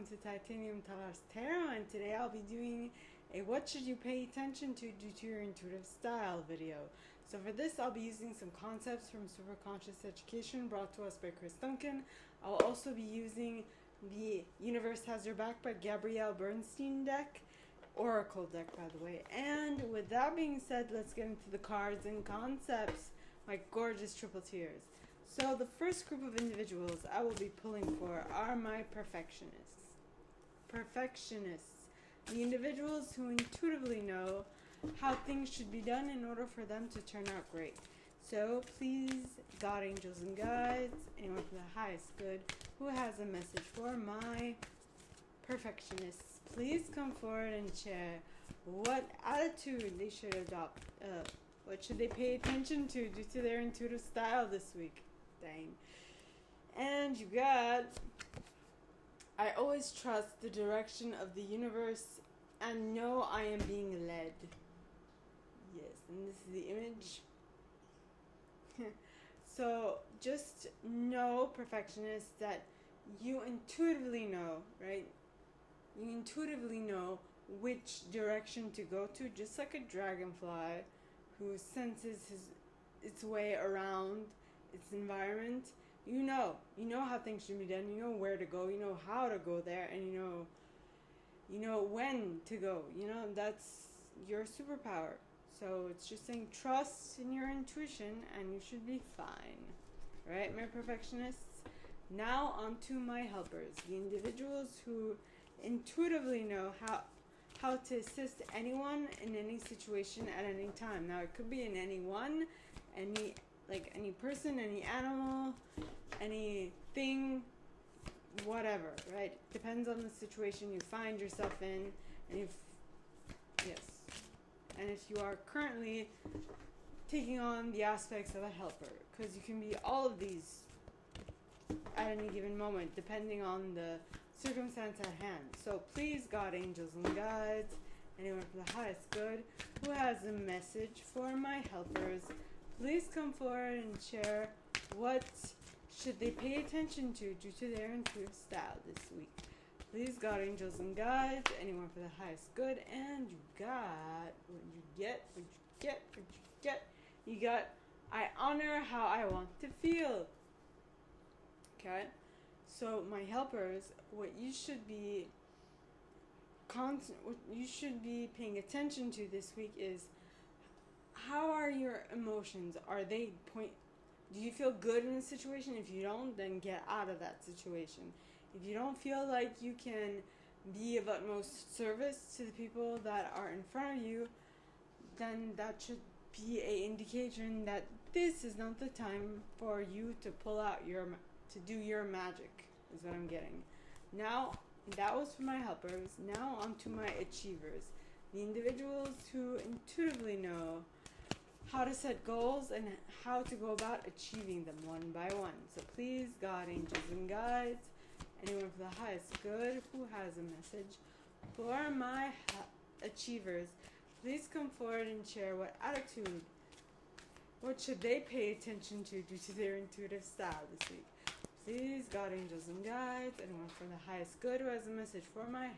welcome to Titanium Taras Tarot, and today I'll be doing a what should you pay attention to due to your intuitive style video. So for this I'll be using some concepts from Superconscious Education brought to us by Chris Duncan. I'll also be using the Universe Has Your Back by Gabrielle Bernstein deck, Oracle deck by the way. And with that being said, let's get into the cards and concepts, my gorgeous triple tiers. So the first group of individuals I will be pulling for are my perfectionists. Perfectionists. The individuals who intuitively know how things should be done in order for them to turn out great. So please, God, angels, and guides, anyone from the highest good who has a message for my perfectionists, please come forward and share what attitude they should adopt. What should they pay attention to due to their intuitive style this week? Dang. And you got, I always trust the direction of the universe and know I am being led. Yes, and this is the image. So just know, perfectionists, that you intuitively know, right? You intuitively know which direction to go to, just like a dragonfly who senses its way around its environment. You know how things should be done. You know where to go. You know how to go there, and you know when to go. That's your superpower. So it's just saying trust in your intuition, and you should be fine, right, my perfectionists? Now on to my helpers, the individuals who intuitively know how to assist anyone in any situation at any time. Now it could be in any person, any animal, anything, whatever, right? Depends on the situation you find yourself in, and if you are currently taking on the aspects of a helper, because you can be all of these at any given moment, depending on the circumstance at hand. So please, God, angels, and guides, anyone from the highest good who has a message for my helpers, please come forward and share what should they pay attention to due to their intuitive style this week. Please, God, angels, and guides, anyone for the highest good. And you got you got, I honor how I want to feel. Okay? So my helpers, what you should be paying attention to this week is, how are your emotions? Do you feel good in a situation? If you don't, then get out of that situation. If you don't feel like you can be of utmost service to the people that are in front of you, then that should be an indication that this is not the time for you to to do your magic, is what I'm getting. Now, that was for my helpers. Now on to my achievers. The individuals who intuitively know how to set goals and how to go about achieving them one by one. So please, God, angels, and guides, anyone for the highest good who has a message for my achievers, please come forward and share what should they pay attention to due to their intuitive style this week. Please, God, angels, and guides, anyone for the highest good who has a message for my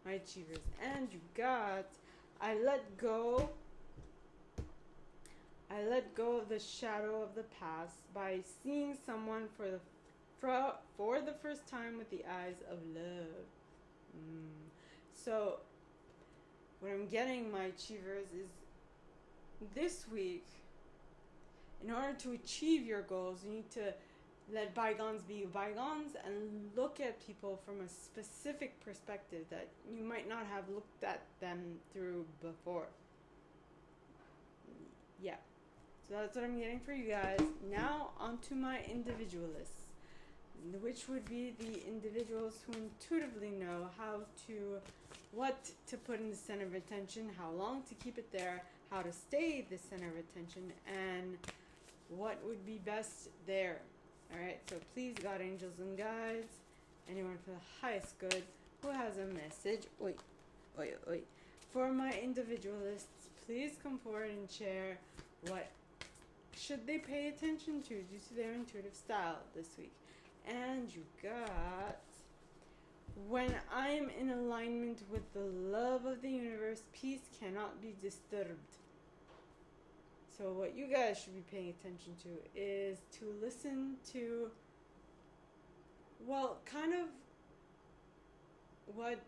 achievers. And you got, I let go of the shadow of the past by seeing someone for the first time with the eyes of love. So what I'm getting, my achievers, is this week, in order to achieve your goals, you need to let bygones be bygones and look at people from a specific perspective that you might not have looked at them through before. Yeah. So that's what I'm getting for you guys. Now on to my individualists, which would be the individuals who intuitively know what to put in the center of attention, how long to keep it there, how to stay the center of attention, and what would be best there. Alright, so please, God, angels, and guides, anyone for the highest good who has a message for my individualists, please come forward and share what should they pay attention to due to their intuitive style this week. And you got When I am in alignment with the love of the universe, peace cannot be disturbed. So what you guys should be paying attention to is to listen to, well, kind of what,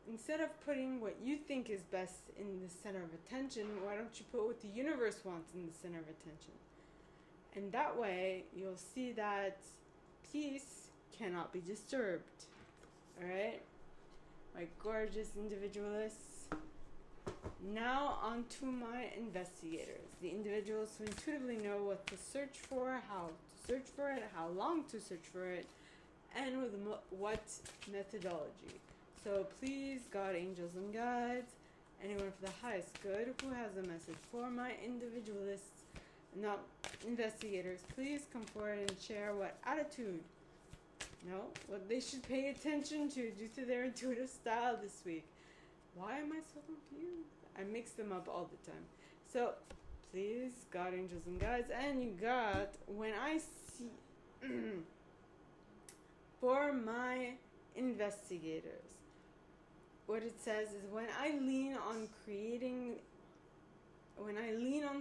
instead of putting what you think is best in the center of attention, why don't you put what the universe wants in the center of attention? And that way, you'll see that peace cannot be disturbed. Alright? My gorgeous individualists. Now on to my investigators. The individuals who intuitively know what to search for, how to search for it, how long to search for it, and with what methodology. So please, God, angels, and guides, anyone for the highest good who has a message for my individualists, not investigators, please come forward and share what attitude, what they should pay attention to due to their intuitive style this week. Why am I so confused? I mix them up all the time. So please, God, angels, and guides, and you got, when I see for my investigators, what it says is, when I lean on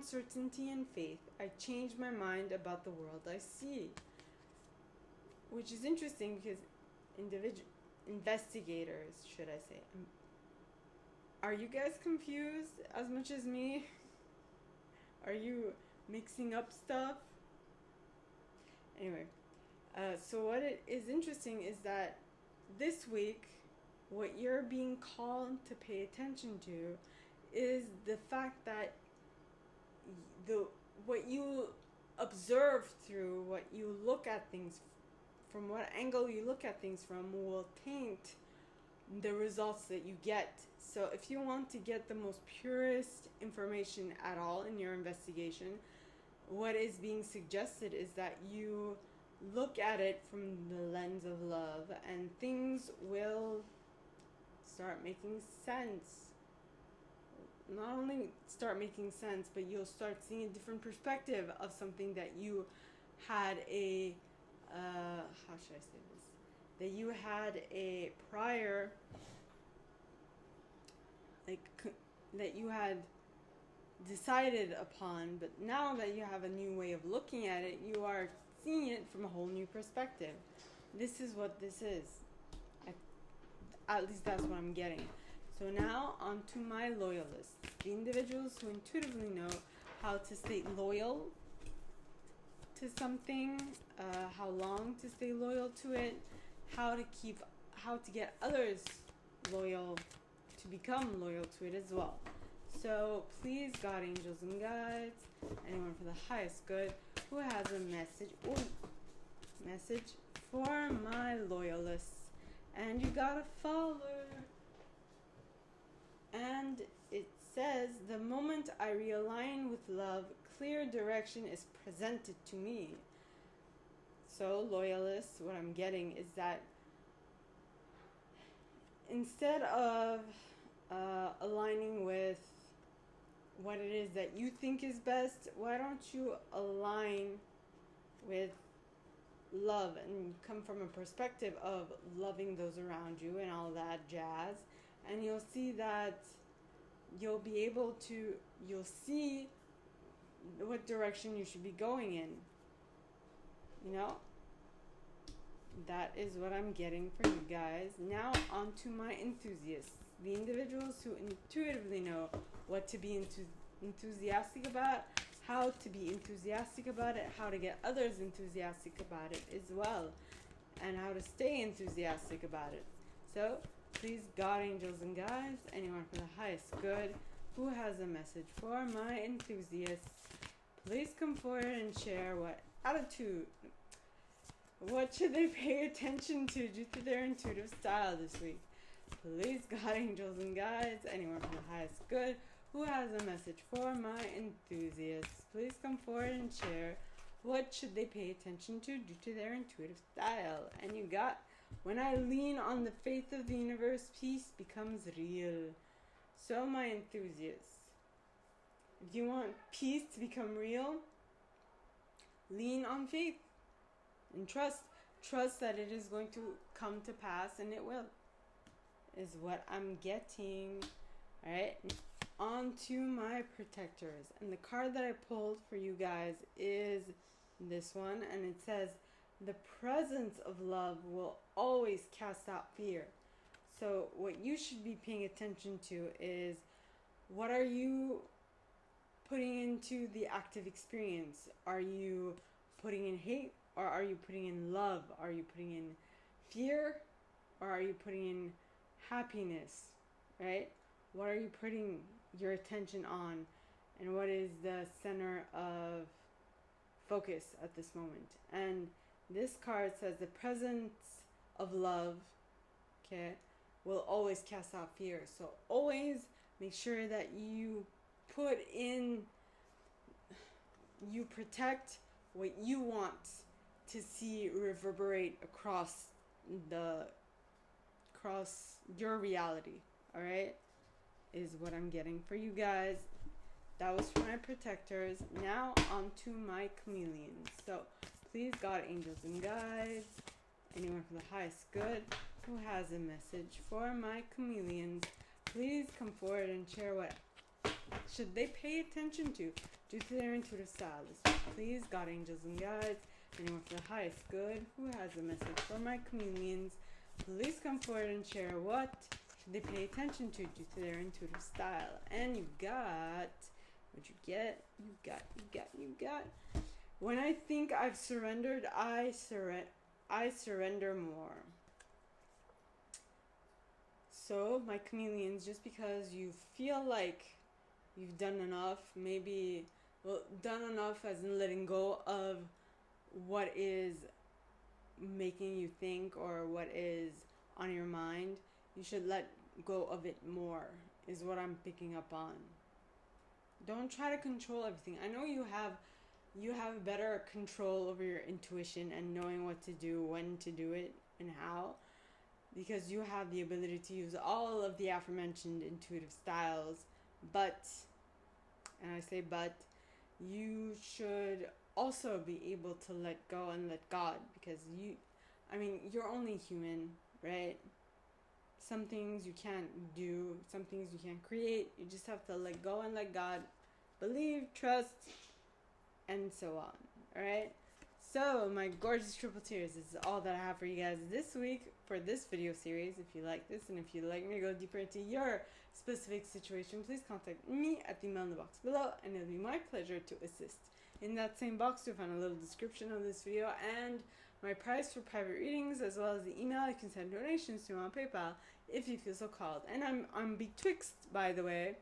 certainty and faith, I change my mind about the world I see. Which is interesting because investigators, should I say, are you guys confused as much as me? Are you mixing up stuff? Anyway, so what it is interesting is that this week, what you're being called to pay attention to is the fact that what you observe through, what you look at things, from what angle you look at things from, will taint the results that you get. So if you want to get the most purest information at all in your investigation, what is being suggested is that you look at it from the lens of love, and things will start making sense. Not only start making sense, but you'll start seeing a different perspective of something that you had how should I say this? That you had a prior, that you had decided upon, but now that you have a new way of looking at it, you are seeing it from a whole new perspective. This is what this is. At least that's what I'm getting. So now on to my loyalists, the individuals who intuitively know how to stay loyal to something, how long to stay loyal to it, how to get others loyal, to become loyal to it as well. So please, God, angels, and guides, anyone for the highest good who has a message for my loyalists. And you got a follower. And it says, the moment I realign with love, clear direction is presented to me. So loyalists, what I'm getting is that instead of aligning with what it is that you think is best, why don't you align with love and come from a perspective of loving those around you and all that jazz, and you'll see that you'll see what direction you should be going in. That is what I'm getting for you guys. Now on to my enthusiasts, the individuals who intuitively know what to be enthusiastic about, how to be enthusiastic about it, how to get others enthusiastic about it as well, and how to stay enthusiastic about it. So please, God, angels, and guides, anyone for the highest good who has a message for my enthusiasts, please come forward and share what should they pay attention to due to their intuitive style this week. Please, God, angels, and guides, anyone for the highest good who has a message for my enthusiasts, please come forward and share what should they pay attention to due to their intuitive style. And you got, when I lean on the faith of the universe, peace becomes real. So my enthusiasts, if you want peace to become real, lean on faith and trust. trust that it is going to come to pass, and it will, is what I'm getting. Alright, on to my protectors. And the card that I pulled for you guys is this one, and it says, the presence of love will always cast out fear. So what you should be paying attention to is, what are you putting into the active experience? Are you putting in hate, or are you putting in love? Are you putting in fear, or are you putting in happiness, right? What are you putting your attention on, and what is the center of focus at this moment? And this card says the presence of love, okay, will always cast out fear. So always make sure that you protect what you want to see reverberate across your reality. All right, is what I'm getting for you guys. That was for my protectors. Now on to my chameleons. So please, God, angels, and guides, anyone for the highest good who has a message for my chameleons, please come forward and share what should they pay attention to due to their intuitive stylist. Please, God, angels, and guides, anyone for the highest good who has a message for my chameleons, please come forward and share what should they pay attention to due to their intuitive style. And you got what you get. You got. When I think I've surrendered, I surrender more. So, my chameleons, just because you feel like you've done enough, done enough as in letting go of what is making you think or what is on your mind, you should let go of it more, is what I'm picking up on. Don't try to control everything. I know you have better control over your intuition and knowing what to do, when to do it, and how, because you have the ability to use all of the aforementioned intuitive styles. But, and I say but, you should also be able to let go and let God, because you're only human, right? Some things you can't do, some things you can't create. You just have to let go and let God, believe, trust, and so on. Alright? So, my gorgeous triple tears, this is all that I have for you guys this week for this video series. If you like this, and if you'd like me to go deeper into your specific situation, please contact me at the email in the box below, and it'll be my pleasure to assist. In that same box, you'll find a little description of this video and my price for private readings, as well as the email you can send donations to on PayPal if you feel so called. And I'm betwixt, by the way.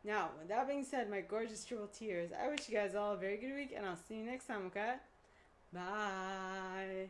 Now, with that being said, my gorgeous triple tears, I wish you guys all a very good week, and I'll see you next time, okay? Bye.